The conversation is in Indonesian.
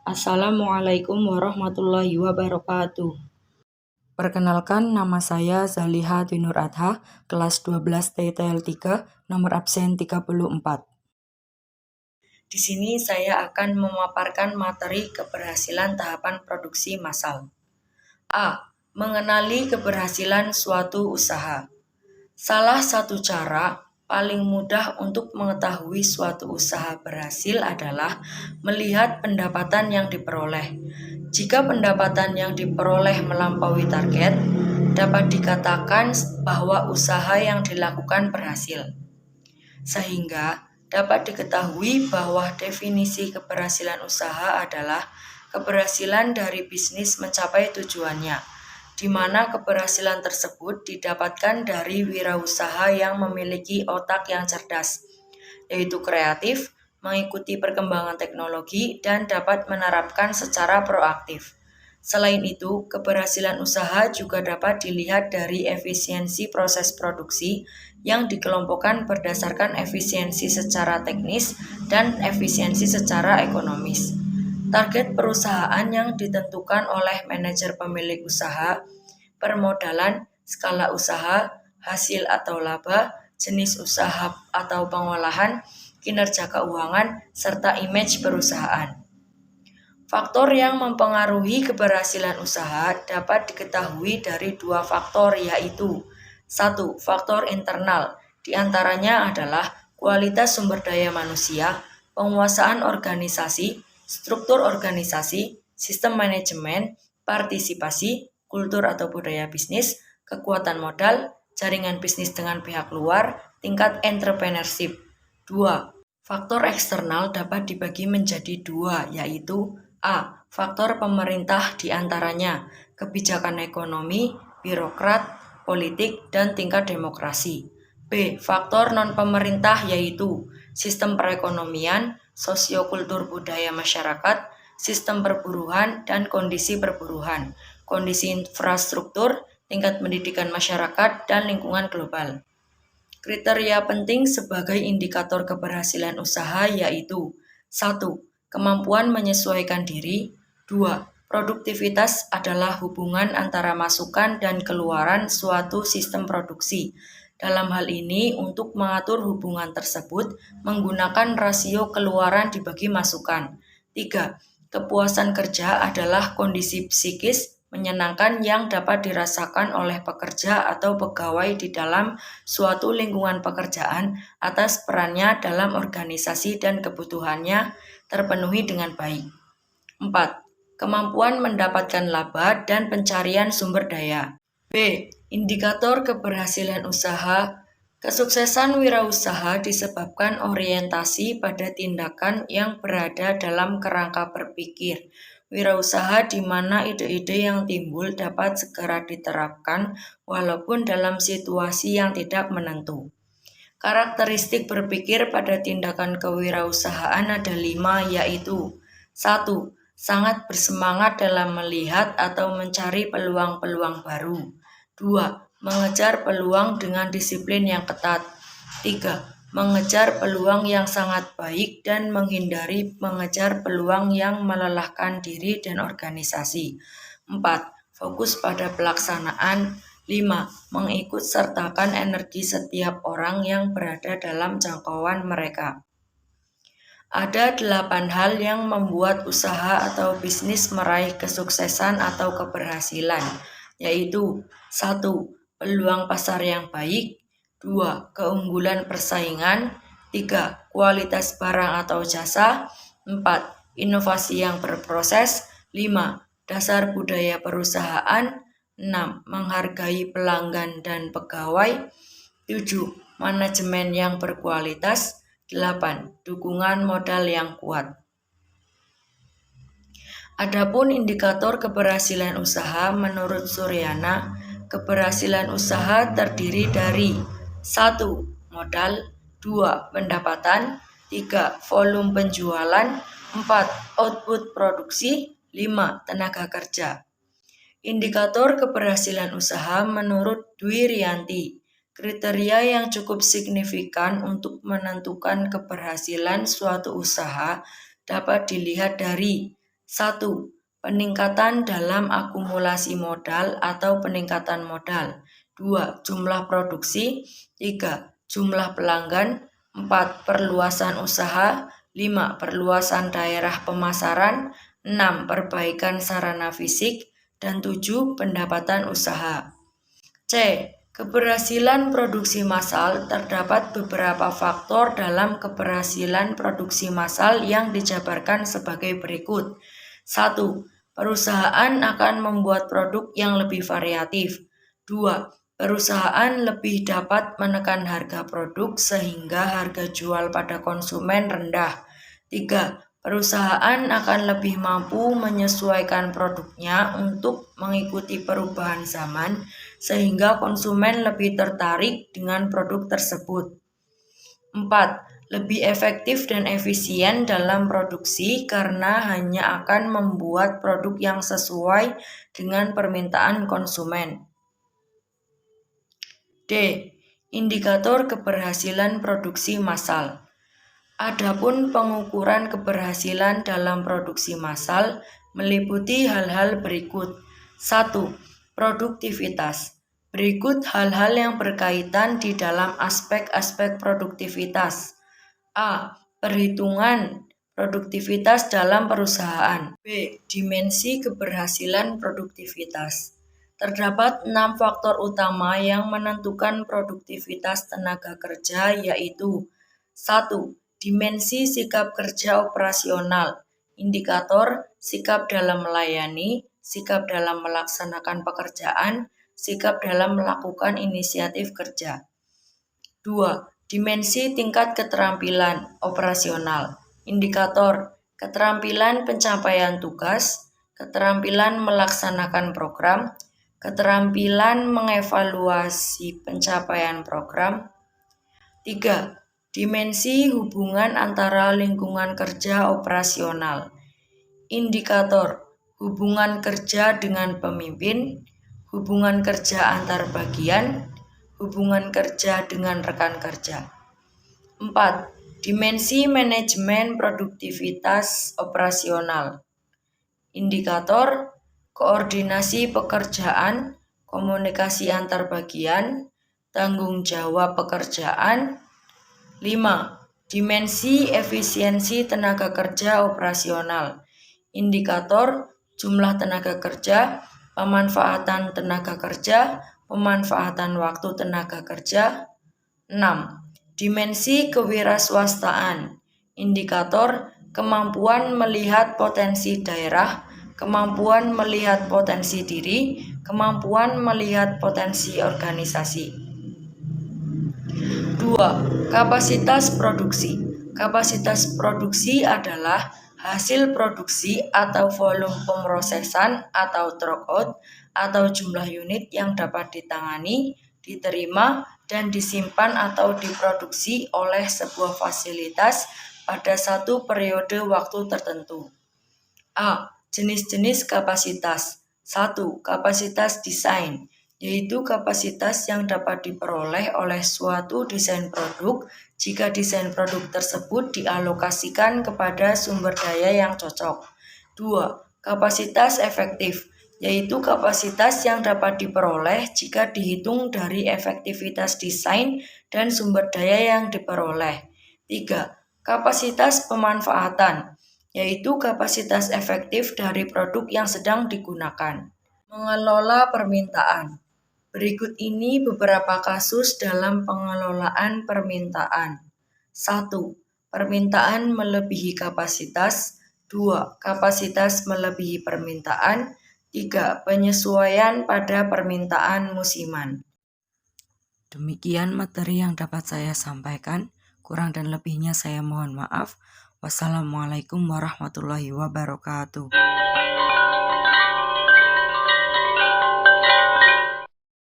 Assalamualaikum warahmatullahi wabarakatuh. Perkenalkan, nama saya Zaliha Dinur Adha, kelas 12 TTL 3, nomor absen 34. Di sini saya akan memaparkan materi keberhasilan tahapan produksi massal. A. Mengenali keberhasilan suatu usaha. Salah satu cara paling mudah untuk mengetahui suatu usaha berhasil adalah melihat pendapatan yang diperoleh. Jika pendapatan yang diperoleh melampaui target, dapat dikatakan bahwa usaha yang dilakukan berhasil. Sehingga dapat diketahui bahwa definisi keberhasilan usaha adalah keberhasilan dari bisnis mencapai tujuannya, di mana keberhasilan tersebut didapatkan dari wirausaha yang memiliki otak yang cerdas, yaitu kreatif, mengikuti perkembangan teknologi, dan dapat menerapkan secara proaktif. Selain itu, keberhasilan usaha juga dapat dilihat dari efisiensi proses produksi yang dikelompokkan berdasarkan efisiensi secara teknis dan efisiensi secara ekonomis. Target perusahaan yang ditentukan oleh manajer pemilik usaha, permodalan, skala usaha, hasil atau laba, jenis usaha atau pengolahan, kinerja keuangan, serta image perusahaan. Faktor yang mempengaruhi keberhasilan usaha dapat diketahui dari dua faktor, yaitu 1. Faktor internal, diantaranya adalah kualitas sumber daya manusia, penguasaan organisasi, struktur organisasi, sistem manajemen, partisipasi, kultur atau budaya bisnis, kekuatan modal, jaringan bisnis dengan pihak luar, tingkat entrepreneurship. 2. Faktor eksternal dapat dibagi menjadi dua, yaitu A. Faktor pemerintah, diantaranya kebijakan ekonomi, birokrat, politik, dan tingkat demokrasi. B. Faktor non-pemerintah, yaitu sistem perekonomian, sosiokultur budaya masyarakat, sistem perburuhan, dan kondisi perburuhan, kondisi infrastruktur, tingkat pendidikan masyarakat, dan lingkungan global. Kriteria penting sebagai indikator keberhasilan usaha yaitu 1. Kemampuan menyesuaikan diri. 2. Produktivitas adalah hubungan antara masukan dan keluaran suatu sistem produksi. Dalam hal ini, untuk mengatur hubungan tersebut, menggunakan rasio keluaran dibagi masukan. 3. Kepuasan kerja adalah kondisi psikis menyenangkan yang dapat dirasakan oleh pekerja atau pegawai di dalam suatu lingkungan pekerjaan atas perannya dalam organisasi dan kebutuhannya terpenuhi dengan baik. 4. Kemampuan mendapatkan laba dan pencarian sumber daya. B. Indikator keberhasilan usaha. Kesuksesan wirausaha disebabkan orientasi pada tindakan yang berada dalam kerangka berpikir wirausaha, di mana ide-ide yang timbul dapat segera diterapkan walaupun dalam situasi yang tidak menentu. Karakteristik berpikir pada tindakan kewirausahaan ada 5, yaitu 1. Sangat bersemangat dalam melihat atau mencari peluang-peluang baru. 2. Mengejar peluang dengan disiplin yang ketat. 3. Mengejar peluang yang sangat baik dan menghindari mengejar peluang yang melelahkan diri dan organisasi. 4. Fokus pada pelaksanaan. 5. Mengikut sertakan energi setiap orang yang berada dalam jangkauan mereka. Ada 8 hal yang membuat usaha atau bisnis meraih kesuksesan atau keberhasilan, yaitu 1. Peluang pasar yang baik. 2. Keunggulan persaingan. 3. Kualitas barang atau jasa. 4. Inovasi yang berproses. 5. Dasar budaya perusahaan. 6. Menghargai pelanggan dan pegawai. 7. Manajemen yang berkualitas. 8. Dukungan modal yang kuat. Adapun indikator keberhasilan usaha menurut Suryana, keberhasilan usaha terdiri dari 1. Modal. 2. Pendapatan. 3. Volume penjualan. 4. Output produksi. 5. Tenaga kerja. Indikator keberhasilan usaha menurut Dwi Rianti, kriteria yang cukup signifikan untuk menentukan keberhasilan suatu usaha dapat dilihat dari 1. Peningkatan dalam akumulasi modal atau peningkatan modal. 2. Jumlah produksi. 3. Jumlah pelanggan. 4. Perluasan usaha. 5. Perluasan daerah pemasaran. 6. Perbaikan sarana fisik. Dan 7. Pendapatan usaha. C. Keberhasilan produksi massal. Terdapat beberapa faktor dalam keberhasilan produksi massal yang dijabarkan sebagai berikut. 1. Perusahaan akan membuat produk yang lebih variatif. 2. Perusahaan lebih dapat menekan harga produk sehingga harga jual pada konsumen rendah. 3. Perusahaan akan lebih mampu menyesuaikan produknya untuk mengikuti perubahan zaman sehingga konsumen lebih tertarik dengan produk tersebut. 4. Lebih efektif dan efisien dalam produksi karena hanya akan membuat produk yang sesuai dengan permintaan konsumen. D. Indikator keberhasilan produksi massal. Adapun pengukuran keberhasilan dalam produksi massal meliputi hal-hal berikut. 1. Produktivitas. Berikut hal-hal yang berkaitan di dalam aspek-aspek produktivitas. A. Perhitungan produktivitas dalam perusahaan. B. Dimensi keberhasilan produktivitas. Terdapat 6 faktor utama yang menentukan produktivitas tenaga kerja, yaitu 1. Dimensi sikap kerja operasional. Indikator sikap dalam melayani, sikap dalam melaksanakan pekerjaan, sikap dalam melakukan inisiatif kerja. 2. Dimensi tingkat keterampilan operasional. Indikator keterampilan pencapaian tugas, keterampilan melaksanakan program, keterampilan mengevaluasi pencapaian program. 3. Dimensi hubungan antara lingkungan kerja operasional. Indikator hubungan kerja dengan pemimpin, hubungan kerja antar bagian, hubungan kerja dengan rekan kerja. 4. Dimensi manajemen produktivitas operasional. Indikator koordinasi pekerjaan, komunikasi antar bagian, tanggung jawab pekerjaan. 5. Dimensi efisiensi tenaga kerja operasional. Indikator jumlah tenaga kerja, pemanfaatan tenaga kerja, pemanfaatan waktu tenaga kerja. 6. Dimensi kewirausahaan. Indikator kemampuan melihat potensi daerah, kemampuan melihat potensi diri, kemampuan melihat potensi organisasi. 2. Kapasitas produksi. Kapasitas produksi adalah hasil produksi atau volume pemrosesan atau throughput atau jumlah unit yang dapat ditangani, diterima, dan disimpan atau diproduksi oleh sebuah fasilitas pada satu periode waktu tertentu. A. Jenis-jenis kapasitas. 1. Kapasitas desain, yaitu kapasitas yang dapat diperoleh oleh suatu desain produk jika desain produk tersebut dialokasikan kepada sumber daya yang cocok. 2. Kapasitas efektif, yaitu kapasitas yang dapat diperoleh jika dihitung dari efektivitas desain dan sumber daya yang diperoleh. 3. Kapasitas pemanfaatan, yaitu kapasitas efektif dari produk yang sedang digunakan. Mengelola permintaan. Berikut ini beberapa kasus dalam pengelolaan permintaan. 1. Permintaan melebihi kapasitas. 2. Kapasitas melebihi permintaan. 3. Penyesuaian pada permintaan musiman. Demikian materi yang dapat saya sampaikan. Kurang dan lebihnya saya mohon maaf. Wassalamualaikum warahmatullahi wabarakatuh.